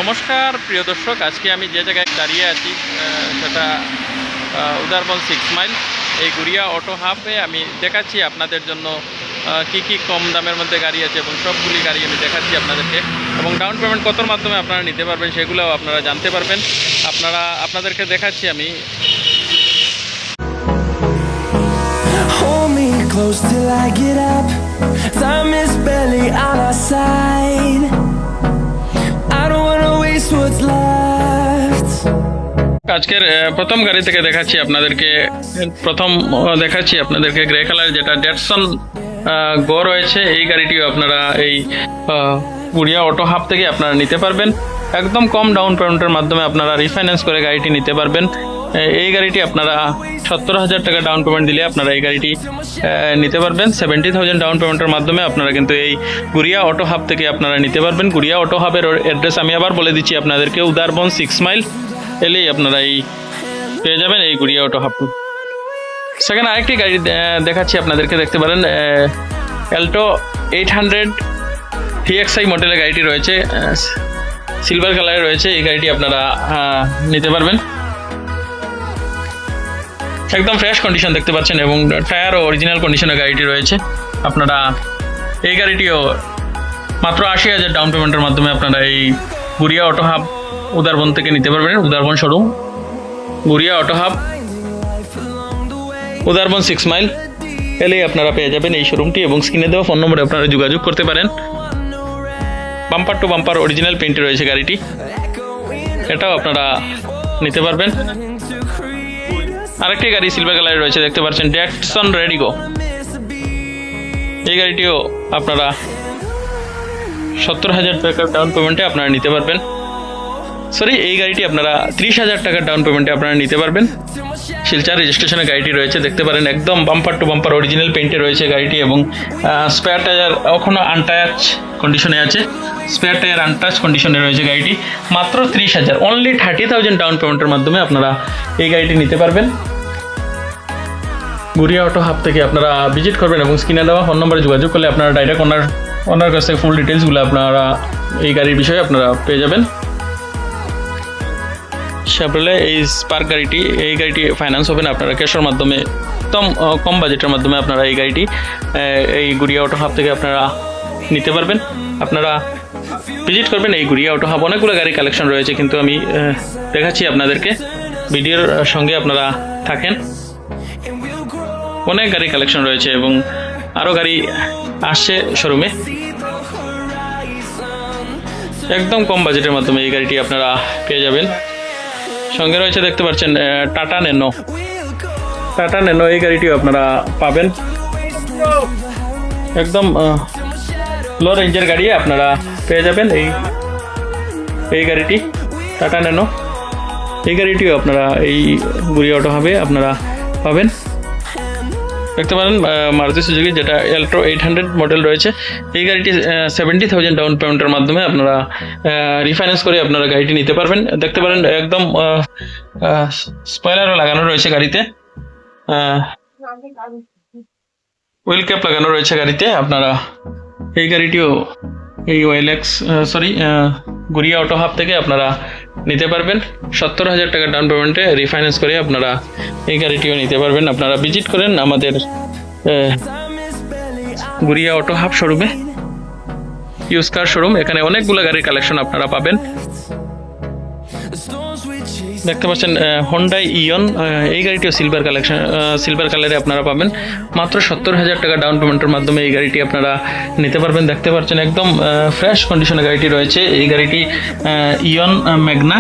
নমস্কার প্রিয় দর্শক, আজকে আমি যে জায়গায় দাঁড়িয়ে আছি সেটা উদারবন 6 মাইল। এই গুড়িয়া অটো হাবে আমি দেখাচ্ছি আপনাদের জন্য কি কি কম দামের মধ্যে গাড়ি আছে এবং সবগুলি গাড়ি আমি দেখাচ্ছি আপনাদেরকে, এবং ডাউন পেমেন্ট কতর মাধ্যমে আপনারা নিতে পারবেন সেগুলোও আপনারা জানতে পারবেন। আপনাদেরকে দেখাচ্ছি আমি। Hold me close till I get up. Time is barely on our side. I don't wanna waste what's left. আজকের প্রথম গাড়ি থেকে দেখাচ্ছি আপনাদেরকে গ্রে কালার, যেটা ডেটসন গো রয়েছে। এই গাড়িটিও আপনারা এই গুড়িয়া অটো হাব থেকে আপনারা নিতে পারবেন। একদম কম ডাউন পেমেন্টের মাধ্যমে আপনারা রিফাইন্যান্স করে গাড়িটি নিতে পারবেন। এই গাড়িটি আপনারা 70,000 টাকা ডাউন পেমেন্ট দিলে আপনারা এই গাড়িটি নিতে পারবেন। 70,000 ডাউন পেমেন্টের মাধ্যমে আপনারা কিন্তু এই গুড়িয়া অটো হাব থেকে আপনারা নিতে পারবেন। গুড়িয়া অটো হাবের অ্যাড্রেস আমি আবার বলে দিচ্ছি আপনাদেরকে, উদারবন 6 মাইল এলেই আপনারা এই পেয়ে যাবেন এই গুড়িয়া অটো হাব। সেখানে আরেকটি গাড়ি দেখাচ্ছি আপনাদেরকে, দেখতে পারেন অ্যাল্টো 800 TXI মডেলের গাড়িটি রয়েছে, সিলভার কালারে রয়েছে। এই গাড়িটি আপনারা নিতে পারবেন। একদম ফ্রেশ কন্ডিশন দেখতে পাচ্ছেন এবং টায়ারও অরিজিনাল কন্ডিশনের গাড়িটি রয়েছে। আপনারা এই গাড়িটিও মাত্র 80,000 ডাউন পেমেন্টের মাধ্যমে আপনারা এই গুড়িয়া অটো হাব উদারবন থেকে নিতে পারবেন। উদারবন শোরুম, গুড়িয়া অটো হাব, উদারবন 6 মাইল এলেই আপনারা পেয়ে যাবেন এই শোরুমটি, এবং স্ক্রিনে দেওয়া ফোন নম্বরে আপনারা যোগাযোগ করতে পারেন। বাম্পার টু বাম্পার অরিজিনাল পেন্টে রয়েছে গাড়িটি, এটাও আপনারা নিতে পারবেন। আরেকটি গাড়ি সিলভার কালারে রয়েছে, দেখতে পাচ্ছেন ডেটসন রেডিগো। এই গাড়িটিও আপনারা 70,000 টাকার ডাউন পেমেন্টে আপনারা নিতে পারবেন। এই গাড়িটি আপনারা 30,000 টাকার ডাউন পেমেন্টে আপনারা নিতে পারবেন। শিলচর রেজিস্ট্রেশনের গাড়িটি রয়েছে, দেখতে পারেন একদম বাম্পার টু বাম্পার অরিজিনাল পেন্টে রয়েছে গাড়িটি, এবং স্পেয়ার টায়ার এখনও আনটাচ কন্ডিশনে আছে। স্পেয়ার টায়ার আনটাচ কন্ডিশনে রয়েছে গাড়িটি। মাত্র 30,000, অনলি 30,000 ডাউন পেমেন্টের মাধ্যমে আপনারা এই গাড়িটি নিতে পারবেন। গুড়িয়া অটো হাব থেকে আপনারা ভিজিট করবেন এবং স্ক্রিনে দেওয়া ফোন নম্বরে যোগাযোগ করলে আপনারা ডাইরেক্ট ওনার কাছ থেকে ফুল ডিটেলসগুলো আপনারা এই গাড়ির বিষয়ে আপনারা পেয়ে যাবেন। সাবলে এই স্পার্ক গাড়িটি, এই গাড়িটি ফাইন্যান্স হবে না, আপনারা ক্যাশের মাধ্যমে একদম কম বাজেটের মাধ্যমে আপনারা এই গাড়িটি এই গুড়িয়া অটো হাব থেকে আপনারা নিতে পারবেন। আপনারা ভিজিট করবেন এই গুড়িয়া অটো হাব। অনেকগুলো গাড়ি কালেকশন রয়েছে, কিন্তু আমি দেখাচ্ছি আপনাদেরকে, ভিডিওর সঙ্গে আপনারা থাকেন। অনেক গাড়ি কালেকশন রয়েছে এবং আরও গাড়ি আসছে শোরুমে। একদম কম বাজেটের মাধ্যমে এই গাড়িটি আপনারা পেয়ে যাবেন। সঙ্গে রয়েছে, দেখতে পাচ্ছেন টাটা ন্যানো। এই গাড়িটিও আপনারা পাবেন। একদম লো রেঞ্জের গাড়ি আপনারা পেয়ে যাবেন এই গাড়িটি, টাটা ন্যানো। এই গাড়িটিও আপনারা এই গুড়িয়া অটো হাবে আপনারা পাবেন। দেখতে পারেন মারুতি সুজুকি, যেটা অ্যাল্টো 800 মডেল রয়েছে। এই গাড়িটি 70,000 ডাউন পেমেন্টের মাধ্যমে আপনারা রিফাইন্যান্স করে আপনারা গাড়িটি নিতে পারবেন। দেখতে পারেন একদম স্পয়লারও লাগানো রয়েছে গাড়িতে, হুইল ক্যাপ লাগানো রয়েছে গাড়িতে। আপনারা এই গাড়িটিও এই গুড়িয়া অটো হাব থেকে আপনারা নিতে পারবেন। 70,000 টাকা ডাউন পেমেন্টে রিফাইন্যান্স করে আপনারা এই গাড়িটিও নিতে পারবেন। আপনারা ভিজিট করেন আমাদের গুড়িয়া অটো হাব শোরুমে, ইউজ কার শোরুম। এখানে অনেকগুলো গাড়ির কালেকশন আপনারা পাবেন। দেখতে পাচ্ছেন হোন্ডাই ইয়ন, এই গাড়িটিও সিলভার কালারে আপনারা পাবেন। মাত্র 70,000 টাকা ডাউন পেমেন্টের মাধ্যমে এই গাড়িটি আপনারা নিতে পারবেন। দেখতে পাচ্ছেন একদম ফ্রেশ কন্ডিশনে গাড়িটি রয়েছে। এই গাড়িটি ইয়ন ম্যাগনা।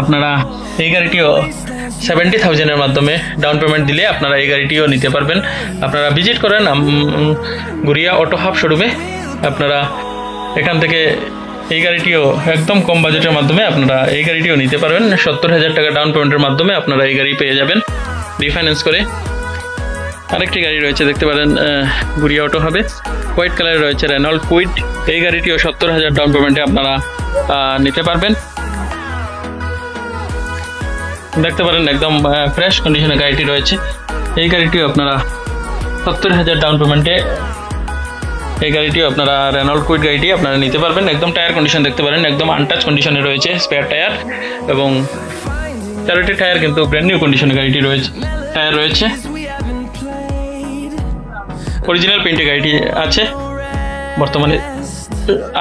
আপনারা এই গাড়িটিও 70,000-এর মাধ্যমে ডাউন পেমেন্ট দিলে আপনারা এই গাড়িটিও নিতে পারবেন। আপনারা ভিজিট করেন গুড়িয়া অটো হাব শোরুমে। আপনারা এখান থেকে এই গাড়িটিও একদম কম বাজেটের মাধ্যমে আপনারা এই গাড়িটিও নিতে পারবেন। 70,000 টাকা ডাউন পেমেন্টের মাধ্যমে আপনারা এই গাড়ি পেয়ে যাবেন রিফাইন্যান্স করে। আরেকটি গাড়ি রয়েছে, দেখতে পারেন গুড়িয়া অটো হবে, হোয়াইট কালারে রয়েছে রেনল্ড কুইড। এই গাড়িটিও 70,000 ডাউন পেমেন্টে আপনারা নিতে পারবেন। দেখতে পারেন একদম ফ্রেশ কন্ডিশনে গাড়িটি রয়েছে। এই গাড়িটিও আপনারা 70,000 ডাউন পেমেন্টে এই গাড়িটিও আপনারা রেনল্ড কুইড গাড়িটি আপনারা নিতে পারবেন। একদম টায়ার কন্ডিশন দেখতে পারেন, একদম আনটাচ কন্ডিশনে রয়েছে স্পেয়ার টায়ার, এবং চারটি টায়ার কিন্তু ব্র্যান্ড নিউ কন্ডিশনে গাড়িটি রয়েছে, টায়ার রয়েছে। অরিজিনাল পেইন্টে গাড়িটি আছে, বর্তমানে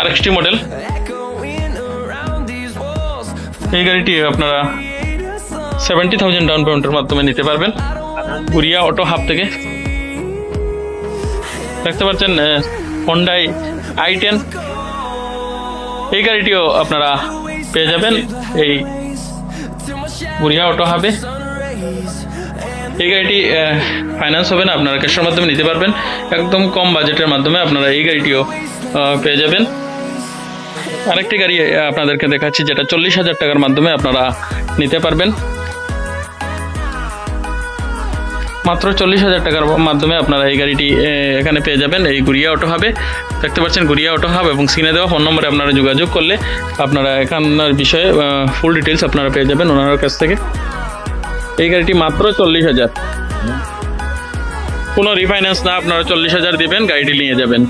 RXT মডেল। এই গাড়িটি আপনারা 70,000 ডাউন পেমেন্টের মাধ্যমে নিতে পারবেন গুরিয়া অটো হাব থেকে। দেখতে পাচ্ছেন Hyundai i10, এই গাড়িটিও আপনারা পেয়ে যাবেন এই গুরিয়া অটো হাবে। এই গাড়িটি ফাইন্যান্স হবে না, আপনারা ক্যাশের মাধ্যমে নিতে পারবেন। একদম কম বাজেটের মাধ্যমে আপনারা এই গাড়িটিও পেয়ে যাবেন। আরেকটি গাড়ি আপনাদেরকে দেখাচ্ছি, যেটা 40,000 টাকার মাধ্যমে আপনারা নিতে পারবেন। মাত্র 40,000 টাকার মাধ্যমে আপনারা এই গাড়িটি এখানে পেয়ে যাবেন এই গুরিয়া অটো হাবে। দেখতে পাচ্ছেন গুরিয়া অটো হাব, এবং স্ক্রিনে দেওয়া ফোন নম্বরে আপনারা যোগাযোগ করলে আপনারা এখানকার বিষয়ে ফুল ডিটেলস আপনারা পেয়ে যাবেন ওনার কাছ থেকে। এই গাড়িটি মাত্র 40,000, কোনো রিফাইন্যান্স না, আপনারা 40,000 দিবেন, গাড়িটি নিয়ে যাবেন।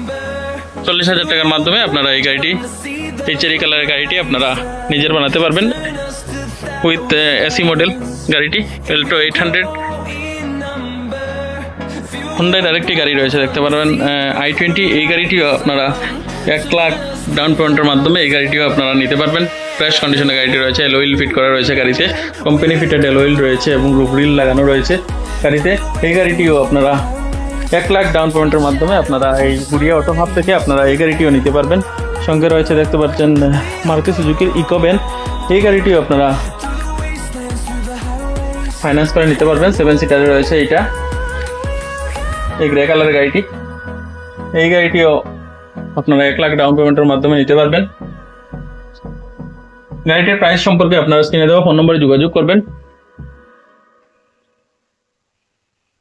40,000 টাকার মাধ্যমে আপনারা এই গাড়িটি, এই চেরি কালারের গাড়িটি আপনারা নিজের বানাতে পারবেন উইথ AC মডেল গাড়িটি, এল্টো 800। হুন্ডাইয়ের আরেকটি গাড়ি রয়েছে, দেখতে পারবেন i20। এই গাড়িটিও আপনারা 1 লাখ ডাউন পেমেন্টের মাধ্যমে এই গাড়িটিও আপনারা নিতে পারবেন। ফ্রেশ কন্ডিশনে গাড়িটি রয়েছে, অ্যালয় হুইল ফিট করা রয়েছে গাড়িতে, কোম্পানি ফিটেড অ্যালয় হুইল রয়েছে এবং রুফ রিল লাগানো রয়েছে গাড়িতে। এই গাড়িটিও আপনারা 1 লাখ ডাউন পেমেন্টের মাধ্যমে আপনারা এই গুরিয়া অটো হাব থেকে আপনারা এই গাড়িটিও নিতে পারবেন। সঙ্গে রয়েছে দেখতে পাচ্ছেন মারুতি সুজুকির ইকো ভ্যান, এই গাড়িটিও আপনারা ফাইন্যান্স করে নিতে পারবেন। 7 সিটারে রয়েছে এইটা, এই গ্রে কালারের গাড়িটি। এই গাড়িটিও আপনারা 1 লাখ ডাউন পেমেন্টের মাধ্যমে নিতে পারবেন। গাড়িটির প্রাইস সম্পর্কে আপনারা স্ক্রিনে দেওয়া ফোন নম্বরে যোগাযোগ করবেন।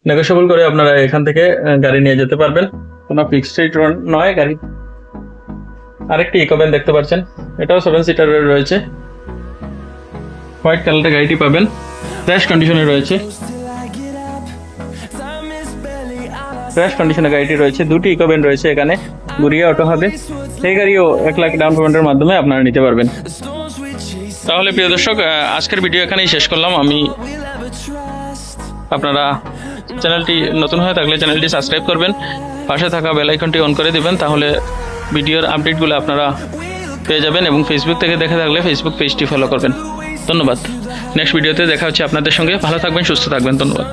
নেগোশিয়েবল করে আপনারা এখান থেকে গাড়ি নিয়ে যেতে পারবেন, কোনো ফিক্সড রেট নয় গাড়ি। আরেকটি ইকো ভ্যান দেখতে পাচ্ছেন, এটাও 7 সিটারের রয়েছে, হোয়াইট কালারের গাড়িটি পাবেন, ফ্রেশ কন্ডিশনে রয়েছে। ফ্রেশ কন্ডিশনে গাড়িটি রয়েছে, দুটি ইকো ভ্যান রয়েছে এখানে গুরিয়া অটো হাবে। এই গাড়িও 1 লাখ ডাউন পেমেন্টের মাধ্যমে আপনারা নিতে পারবেন। তাহলে প্রিয় দর্শক, আজকের ভিডিও এখানেই শেষ করলাম আমি। আপনারা চ্যানেলটি নতুন হয়ে থাকলে চ্যানেলটি সাবস্ক্রাইব করবেন, পাশে থাকা বেল আইকনটি অন করে দিবেন, তাহলে ভিডিওর আপডেটগুলো আপনারা পেয়ে যাবেন। এবং ফেসবুক থেকে দেখে থাকলে ফেসবুক পেজটি ফলো করবেন। ধন্যবাদ। নেক্সট ভিডিওতে দেখা হচ্ছে আপনাদের সঙ্গে। ভালো থাকবেন, সুস্থ থাকবেন। ধন্যবাদ।